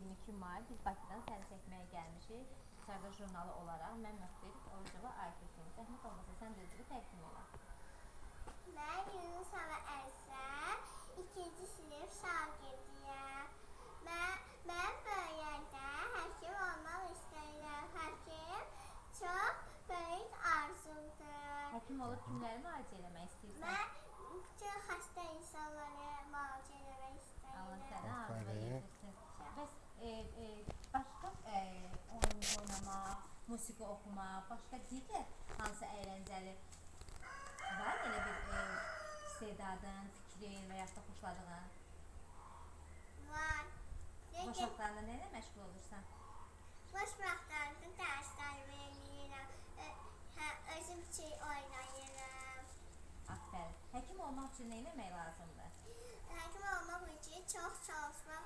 22 may biz Bakıdan səni çəkməyə gəlmişik. Çayda jurnalı olaraq mən Məxbir Orucova Aytekin. Zəhmət olmasa sən də özünü təqdim elə. Mən Yunusova Əlsə, 2-ci sinif şagirdiyəm. Mən böyüyəndə həkim olmaq istəyirəm. Həkim çox böyük arzumdur. Həkim olub kimləri müalicə eləmək istəyirsən? Mən bütün xəstə insanları müalicə eləmək Allah istəyirəm. səni arzuya yetirsin. Bəs başqa oyun oynamaq, musiqi oxumaq, başqa digər hansı əyləncəli var elə bir istedadın, fikrin və yaxud da xoşladığın? Var. Boş vaxtlarında nə ilə məşğul olursan? Boş vaxtlarında dərslərimi eləyirəm. Özüm üçün oynayıram. Aferin. Həkim olmaq üçün nə etmək lazımdır? Həkim olmaq üçün çox çalışmaq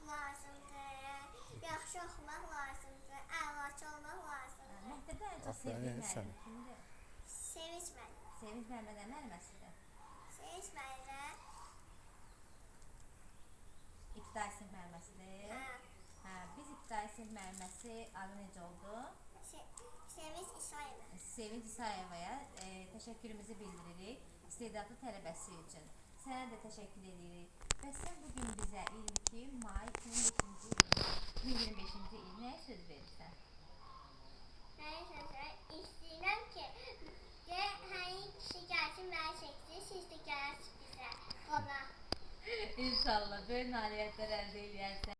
lazımdır. Yaxşı oxumaq lazımdır. Əlaçı olmaq lazımdır. Məktəbdə ən çox sevdiyin müəllim kimdir? Sevinç müəllim. Sevinç müəllimə nə müəlliməsidir? Sevinç müəllimə. İbtidai sinif müəlliməsidir. Biz ibtidai sinif müəlliməsi adı necə oldu? Sevinç İsayeva. Sevinç İsayevaya təşəkkürümüzü bildiririk istedadlı tələbəsi üçün. Sənə də təşəkkür edirik. Bəs sən bugün bizə 22 may 2025-ci il nəyə söz verirsən? Nəyə söz verirəm? İstəyirəm ki, hər kişi gəlsin mənə çəksin, siz də gələsiniz bizə qonaq. İnşallah böyük nailiyyətlər əldə eləyərsən.